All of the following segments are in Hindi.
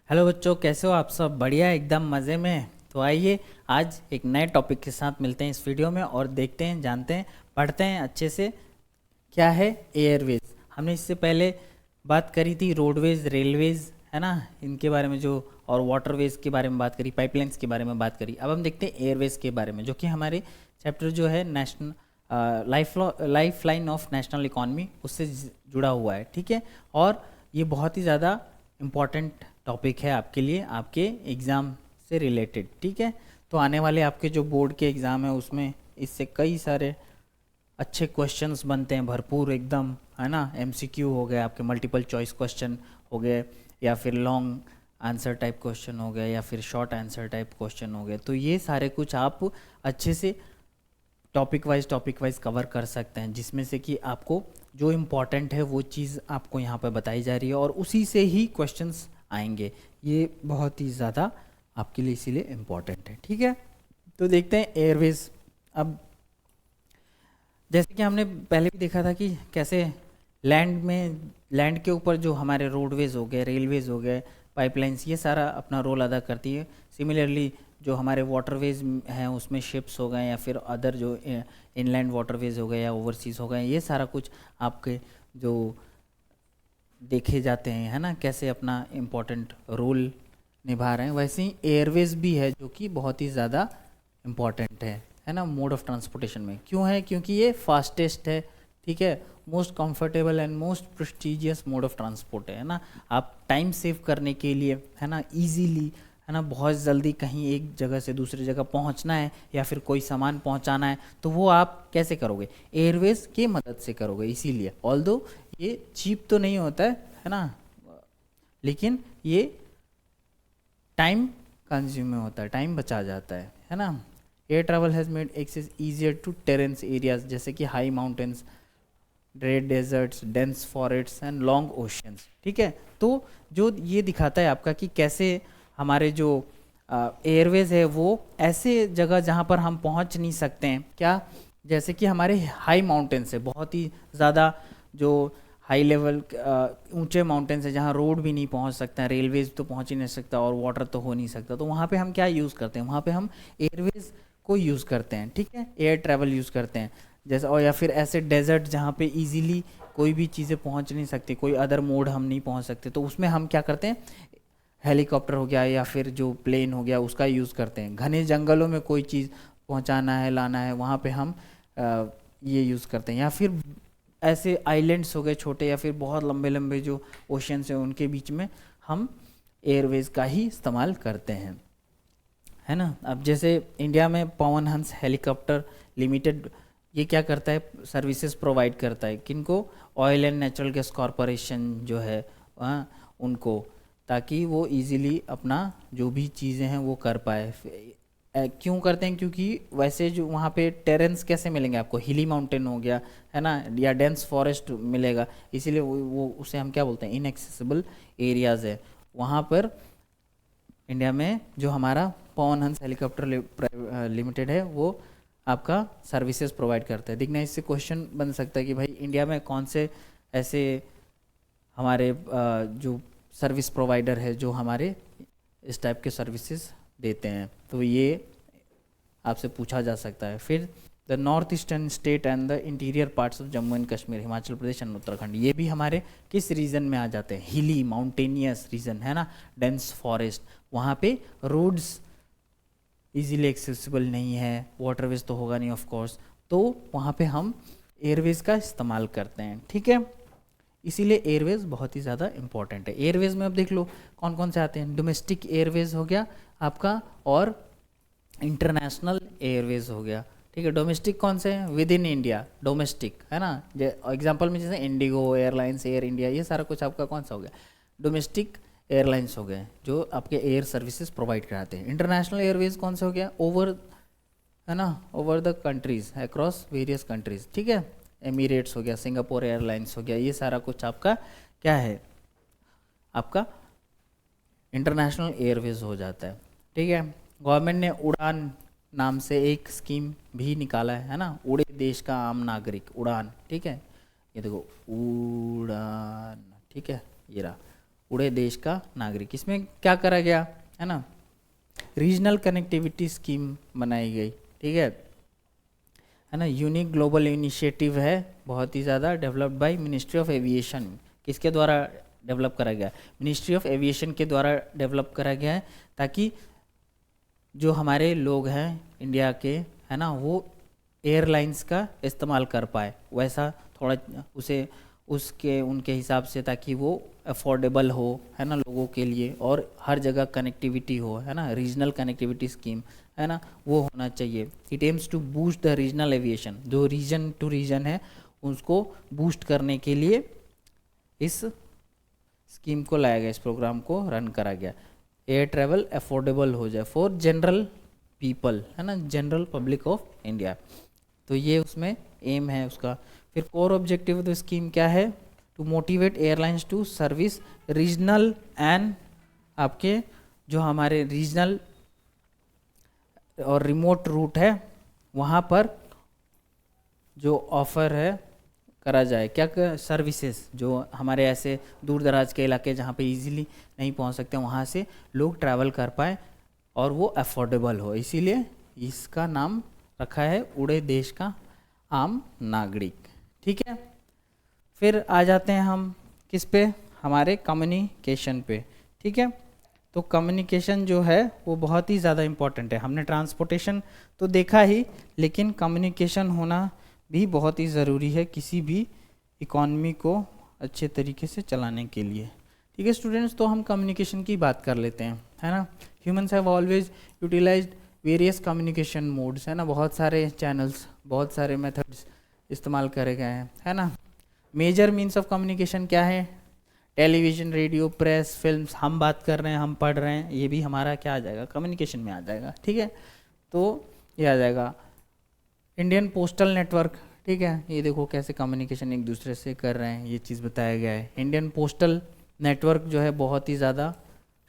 हेलो बच्चों, कैसे हो आप सब? बढ़िया, एकदम मज़े में। तो आइए आज एक नए टॉपिक के साथ मिलते हैं इस वीडियो में और देखते हैं, जानते हैं, पढ़ते हैं अच्छे से क्या है एयरवेज। हमने इससे पहले बात करी थी रोडवेज, रेलवेज, है ना, इनके बारे में जो, और वाटरवेज के बारे में बात करी, पाइपलाइंस के बारे में बात करी। अब हम देखते हैं एयरवेज के बारे में, जो कि हमारे चैप्टर जो है national life line of national economy, उससे जुड़ा हुआ है। ठीक है, और ये बहुत ही ज़्यादा इम्पॉर्टेंट टॉपिक है आपके लिए, आपके एग्ज़ाम से रिलेटेड। ठीक है, तो आने वाले आपके जो बोर्ड के एग्ज़ाम है उसमें इससे कई सारे अच्छे क्वेश्चंस बनते हैं, भरपूर एकदम, है ना। एमसीक्यू हो गए, आपके मल्टीपल चॉइस क्वेश्चन हो गए, या फिर लॉन्ग आंसर टाइप क्वेश्चन हो गए, या फिर शॉर्ट आंसर टाइप क्वेश्चन हो गए। तो ये सारे कुछ आप अच्छे से टॉपिक वाइज कवर कर सकते हैं, जिसमें से कि आपको जो इम्पोर्टेंट है वो चीज़ आपको यहाँ पर बताई जा रही है और उसी से ही क्वेश्चंस आएंगे। ये बहुत ही ज़्यादा आपके लिए इसीलिए इम्पोर्टेंट है। ठीक है, तो देखते हैं एयरवेज। अब जैसे कि हमने पहले भी देखा था कि कैसे लैंड के ऊपर जो हमारे रोडवेज हो गए, रेलवेज हो गए, पाइपलाइंस, ये सारा अपना रोल अदा करती है। सिमिलरली जो हमारे वाटरवेज हैं उसमें शिप्स हो गए, या फिर अदर जो इनलैंड वाटरवेज हो गए या ओवरसीज़ हो गए, ये सारा कुछ आपके जो देखे जाते हैं, है ना, कैसे अपना इम्पोर्टेंट रोल निभा रहे हैं। वैसे ही एयरवेज भी है जो कि बहुत ही ज़्यादा इम्पॉर्टेंट है ना, मोड ऑफ ट्रांसपोर्टेशन में। क्यों है? क्योंकि ये फास्टेस्ट है, ठीक है, most comfortable and most prestigious mode of transport है ना। आप टाइम सेव करने के लिए, है ना, इजीली, है ना, बहुत जल्दी कहीं एक जगह से दूसरी जगह पहुंचना है या फिर कोई सामान पहुंचाना है, तो वो आप कैसे करोगे? एयरवेज की मदद से करोगे। इसीलिए ऑल्दो ये चीप तो नहीं होता है ना, लेकिन ये टाइम कंज्यूम में होता है, टाइम बचा जाता है ना। Air travel has made access easier to terrains areas, जैसे कि high mountains, red deserts, dense forests and long oceans. ठीक है, तो जो ये दिखाता है आपका कि कैसे हमारे जो एयरवेज है वो ऐसे जगह जहाँ पर हम पहुँच नहीं सकते हैं, क्या, जैसे कि हमारे हाई माउंटेन्स है, बहुत ही ज़्यादा जो हाई लेवल ऊंचे माउंटेन्स है, जहाँ रोड भी नहीं पहुँच सकता, रेलवेज तो पहुँच ही नहीं सकता और वाटर तो हो नहीं सकता, तो वहाँ पे हम क्या यूज़ करते हैं? वहाँ पे हम एयरवेज को यूज़ करते हैं। ठीक है, एयर ट्रैवल यूज़ करते हैं जैसे, और या फिर ऐसे डेजर्ट जहाँ पे इजीली कोई भी चीज़ें पहुँच नहीं सकती, कोई अदर मोड हम नहीं पहुँच सकते, तो उसमें हम क्या करते हैं? हेलीकॉप्टर हो गया या फिर जो प्लेन हो गया उसका यूज़ करते हैं। घने जंगलों में कोई चीज़ पहुंचाना है, लाना है, वहाँ पे हम ये यूज़ करते हैं। या फिर ऐसे आइलैंड्स हो गए छोटे, या फिर बहुत लंबे लंबे जो ओशियंस हैं उनके बीच में हम एयरवेज का ही इस्तेमाल करते हैं, है ना। अब जैसे इंडिया में पवन हंस हेलीकॉप्टर लिमिटेड, ये क्या करता है? सर्विसेज प्रोवाइड करता है किनको? Oil and natural gas corporation जो है, उनको, ताकि वो इजीली अपना जो भी चीज़ें हैं वो कर पाए। क्यों करते हैं? क्योंकि वैसे जो वहाँ पे टेरेंस कैसे मिलेंगे आपको? हिली माउंटेन हो गया, है ना, या डेंस फॉरेस्ट मिलेगा, इसीलिए वो उसे हम क्या बोलते हैं? इनएक्सेसिबल एरियाज़ है। वहाँ पर इंडिया में जो हमारा पवन हंस हेलीकॉप्टर लिमिटेड है वो आपका सर्विसेज प्रोवाइड करता है। देखना, इससे क्वेश्चन बन सकता है कि भाई इंडिया में कौन से ऐसे हमारे जो सर्विस प्रोवाइडर है जो हमारे इस टाइप के सर्विसेज देते हैं, तो ये आपसे पूछा जा सकता है। फिर the north eastern state and the interior parts of Jammu and Kashmir, Himachal Pradesh and Uttarakhand, ये भी हमारे किस रीजन में आ जाते हैं? हिली माउंटेनियस रीजन, है ना, डेंस फॉरेस्ट, वहाँ पे रोड्स इजीली एक्सेसिबल नहीं है, वाटरवेज तो होगा नहीं ऑफ कोर्स, तो वहाँ पे हम एयरवेज का इस्तेमाल करते हैं। ठीक है, इसीलिए एयरवेज बहुत ही ज़्यादा इंपॉर्टेंट है। एयरवेज में अब देख लो कौन कौन से आते हैं। डोमेस्टिक एयरवेज हो गया आपका, और इंटरनेशनल एयरवेज हो गया। ठीक है, डोमेस्टिक कौन से हैं? विद इन इंडिया डोमेस्टिक, है ना। एग्जांपल में जैसे इंडिगो एयरलाइंस, एयर इंडिया, ये सारा कुछ आपका कौन सा हो गया? डोमेस्टिक एयरलाइंस हो गए जो आपके एयर सर्विसेज प्रोवाइड कराते हैं। इंटरनेशनल एयरवेज कौन सा हो गया? ओवर, है ना, over the countries, across various countries. ठीक है, एमिरेट्स हो गया, सिंगापुर एयरलाइंस हो गया, ये सारा कुछ आपका क्या है? आपका इंटरनेशनल एयरवेज हो जाता है। ठीक है, गवर्नमेंट ने उड़ान नाम से एक स्कीम भी निकाला है ना, उड़े देश का आम नागरिक, उड़ान। ठीक है, ये देखो उड़ान, ठीक है, ये रहा उड़े देश का नागरिक। इसमें क्या करा गया है ना, रीजनल कनेक्टिविटी स्कीम बनाई गई, ठीक है ना। यूनिक ग्लोबल इनिशिएटिव है, बहुत ही ज़्यादा, developed by ministry of aviation. किसके द्वारा डेवलप करा गया, मिनिस्ट्री ऑफ एविएशन के द्वारा डेवलप करा गया है, ताकि जो हमारे लोग हैं इंडिया के, है ना, वो एयरलाइंस का इस्तेमाल कर पाए, वैसा थोड़ा उसे उसके उनके हिसाब से, ताकि वो अफोर्डेबल हो, है ना, लोगों के लिए, और हर जगह कनेक्टिविटी हो, है ना, रीजनल कनेक्टिविटी स्कीम, है ना, वो होना चाहिए। It aims to boost the regional aviation, जो रीजन टू रीजन है उसको बूस्ट करने के लिए इस स्कीम को लाया गया, इस प्रोग्राम को रन करा गया। एयर ट्रैवल अफोर्डेबल हो जाए फॉर जनरल पीपल, है ना, जनरल पब्लिक ऑफ इंडिया। तो ये उसमें एम है उसका। फिर core objective of the scheme क्या है, to motivate airlines to service regional and आपके जो हमारे रीजनल और रिमोट रूट है वहाँ पर जो ऑफ़र है करा जाए, क्या सर्विसेज, जो हमारे ऐसे दूर दराज के इलाके जहाँ पे इजीली नहीं पहुँच सकते, वहाँ से लोग ट्रैवल कर पाए और वो अफोर्डेबल हो, इसीलिए इसका नाम रखा है उड़े देश का आम नागरिक, ठीक है। फिर आ जाते हैं हम किस पे, हमारे कम्युनिकेशन पे, ठीक है। तो कम्युनिकेशन जो है वो बहुत ही ज़्यादा इम्पोर्टेंट है। हमने ट्रांसपोर्टेशन तो देखा ही, लेकिन कम्युनिकेशन होना भी बहुत ही ज़रूरी है किसी भी इकॉनमी को अच्छे तरीके से चलाने के लिए, ठीक है स्टूडेंट्स। तो हम कम्युनिकेशन की बात कर लेते हैं, है ना। Humans have always utilised various communication modes, है ना, बहुत सारे चैनल्स, बहुत सारे मेथड्स इस्तेमाल करे गए हैं, है ना। मेजर मीन्स ऑफ कम्युनिकेशन क्या है, टेलीविज़न, रेडियो, प्रेस, फिल्म्स। हम बात कर रहे हैं, हम पढ़ रहे हैं, ये भी हमारा क्या आ जाएगा, कम्युनिकेशन में आ जाएगा, ठीक है। तो ये आ जाएगा इंडियन पोस्टल नेटवर्क, ठीक है। ये देखो कैसे कम्युनिकेशन एक दूसरे से कर रहे हैं, ये चीज़ बताया गया है। इंडियन पोस्टल नेटवर्क जो है बहुत ही ज़्यादा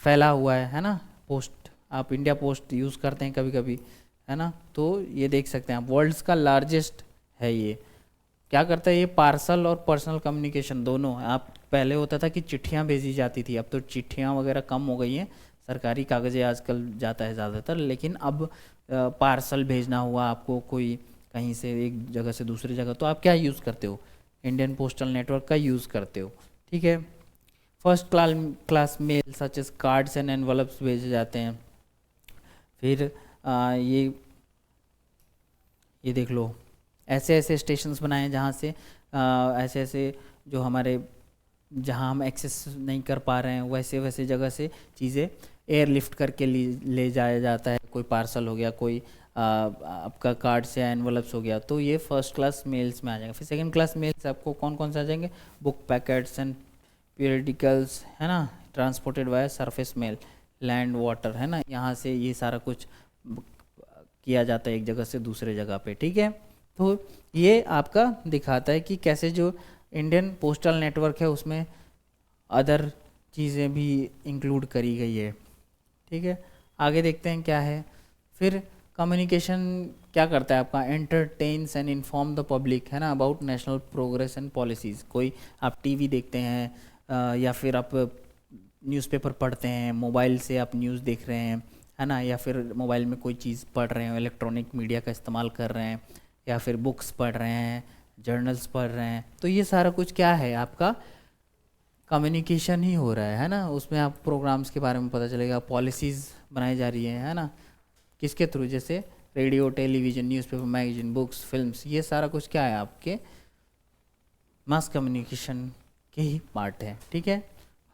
फैला हुआ है ना। पोस्ट, आप इंडिया पोस्ट यूज़ करते हैं कभी कभी, है ना, तो ये देख सकते हैं आप, वर्ल्ड्स का लार्जेस्ट है ये। क्या करता है ये, पार्सल और पर्सनल कम्युनिकेशन दोनों। आप पहले होता था कि चिट्ठियाँ भेजी जाती थी, अब तो चिट्ठियाँ वगैरह कम हो गई हैं, सरकारी कागज़ें आजकल जाता है ज़्यादातर, लेकिन अब पार्सल भेजना हुआ आपको कोई कहीं से एक जगह से दूसरी जगह, तो आप क्या यूज़ करते हो, इंडियन पोस्टल नेटवर्क का यूज़ करते हो, ठीक है। First class mail such as cards and envelopes भेजे जाते हैं। फिर ये देख लो, ऐसे ऐसे स्टेशंस बनाए जहाँ से ऐसे ऐसे जो हमारे जहाँ हम एक्सेस नहीं कर पा रहे हैं, वैसे वैसे जगह से चीज़ें एयरलिफ्ट करके ले जाया जाता है। कोई पार्सल हो गया, कोई आपका कार्ड से एनवलप्स हो गया, तो ये फर्स्ट क्लास मेल्स में आ जाएगा। फिर सेकंड क्लास मेल्स आपको कौन कौन से आ जाएंगे, बुक पैकेट्स एंड पीरियडिकल्स, है ना, transported via surface mail, land water, है ना, यहाँ से ये सारा कुछ किया जाता है एक जगह से दूसरे जगह पे, ठीक है। तो ये आपका दिखाता है कि कैसे जो इंडियन पोस्टल नेटवर्क है उसमें अदर चीज़ें भी इंक्लूड करी गई है, ठीक है। आगे देखते हैं क्या है। फिर कम्युनिकेशन क्या करता है आपका, entertains and inform the public, है ना, about national progress and policies. कोई आप टीवी देखते हैं या फिर आप न्यूज़पेपर पढ़ते हैं, मोबाइल से आप न्यूज़ देख रहे हैं, है ना, या फिर मोबाइल में कोई चीज़ पढ़ रहे हैं, इलेक्ट्रॉनिक मीडिया का इस्तेमाल कर रहे हैं, या फिर बुक्स पढ़ रहे हैं, जर्नल्स पढ़ रहे हैं, तो ये सारा कुछ क्या है आपका कम्युनिकेशन ही हो रहा है ना। उसमें आप प्रोग्राम्स के बारे में पता चलेगा, पॉलिसीज़ बनाई जा रही है ना, किसके थ्रू, जैसे radio, television, newspaper, magazine, books, films, ये सारा कुछ क्या है आपके मास कम्युनिकेशन के ही पार्ट है, ठीक है।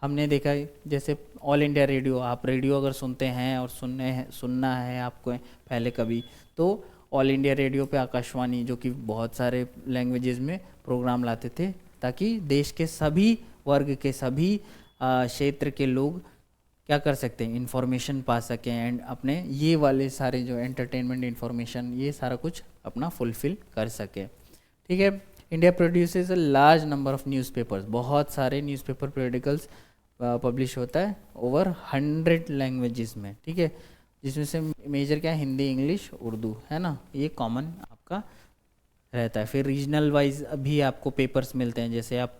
हमने देखा जैसे ऑल इंडिया रेडियो, आप रेडियो अगर सुनते हैं और सुनना है आपको पहले कभी, तो ऑल इंडिया रेडियो पे आकाशवाणी, जो कि बहुत सारे लैंग्वेजेस में प्रोग्राम लाते थे, ताकि देश के सभी वर्ग के, सभी क्षेत्र के लोग क्या कर सकते हैं, इन्फॉर्मेशन पा सकें, एंड अपने ये वाले सारे जो एंटरटेनमेंट, इन्फॉर्मेशन, ये सारा कुछ अपना फुलफ़िल कर सके, ठीक है। India produces a large number of newspapers, बहुत सारे न्यूज़पेपर पीरियडिकल्स पब्लिश होता है ओवर 100 लैंग्वेजेस में, ठीक है, जिसमें से मेजर क्या है, हिंदी, इंग्लिश, उर्दू, है ना, ये कॉमन आपका रहता है। फिर रीजनल वाइज भी आपको पेपर्स मिलते हैं, जैसे आप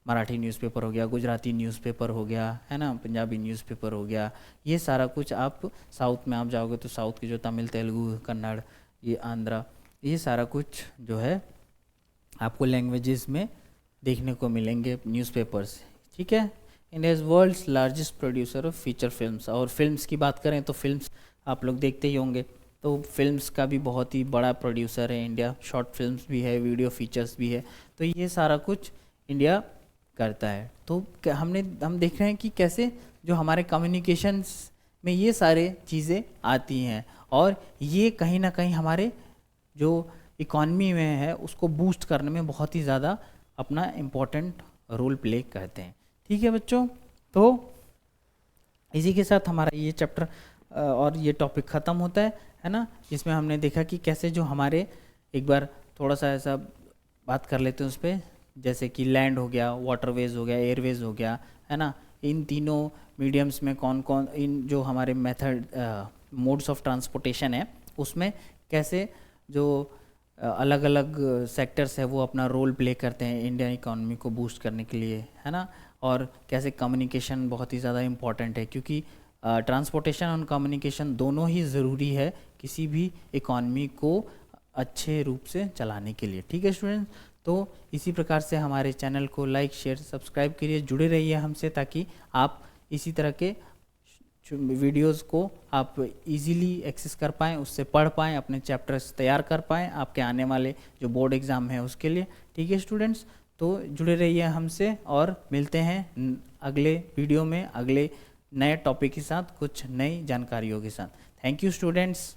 मराठी न्यूज़पेपर हो गया, गुजराती न्यूज़पेपर हो गया, है ना, पंजाबी न्यूज़पेपर हो गया, ये सारा कुछ आप साउथ में आप जाओगे तो साउथ की जो तमिल, तेलुगु, कन्नड़, ये आंध्रा, ये सारा कुछ जो है आपको लैंग्वेजेस में देखने को मिलेंगे न्यूज़पेपर्स, ठीक है। India is world's largest producer of feature films. और फिल्म्स की बात करें तो फिल्म्स आप लोग देखते ही होंगे, तो फिल्म्स का भी बहुत ही बड़ा प्रोड्यूसर है इंडिया। शॉर्ट फिल्म्स भी है, वीडियो फीचर्स भी है, तो ये सारा कुछ इंडिया करता है। तो हम देख रहे हैं कि कैसे जो हमारे कम्युनिकेशंस में ये सारे चीज़ें आती हैं, और ये कहीं ना कहीं हमारे जो इकॉनमी में है उसको बूस्ट करने में बहुत ही ज़्यादा अपना इम्पोर्टेंट रोल प्ले करते हैं, ठीक है बच्चों। तो इसी के साथ हमारा ये चैप्टर और ये टॉपिक ख़त्म होता है ना, जिसमें हमने देखा कि कैसे जो हमारे, एक बार थोड़ा सा ऐसा बात कर लेते हैं उस पर, जैसे कि लैंड हो गया, वाटरवेज हो गया, एयरवेज हो गया, है ना, इन तीनों मीडियम्स में कौन कौन, इन जो हमारे मेथड मोड्स ऑफ ट्रांसपोर्टेशन है उसमें कैसे जो अलग अलग सेक्टर्स है वो अपना रोल प्ले करते हैं इंडियन इकोनॉमी को बूस्ट करने के लिए, है ना। और कैसे कम्युनिकेशन बहुत ही ज़्यादा इम्पॉर्टेंट है, क्योंकि ट्रांसपोर्टेशन और कम्युनिकेशन दोनों ही ज़रूरी है किसी भी इकॉनमी को अच्छे रूप से चलाने के लिए, ठीक है स्टूडेंट्स। तो इसी प्रकार से हमारे चैनल को लाइक, शेयर, सब्सक्राइब करिए, जुड़े रहिए हमसे, ताकि आप इसी तरह के वीडियोस को आप इजीली एक्सेस कर पाएँ, उससे पढ़ पाएँ, अपने चैप्टर्स तैयार कर पाएँ आपके आने वाले जो बोर्ड एग्ज़ाम है उसके लिए, ठीक है स्टूडेंट्स। तो जुड़े रहिए हमसे और मिलते हैं अगले वीडियो में अगले नए टॉपिक के साथ, कुछ नई जानकारियों के साथ। Thank you students.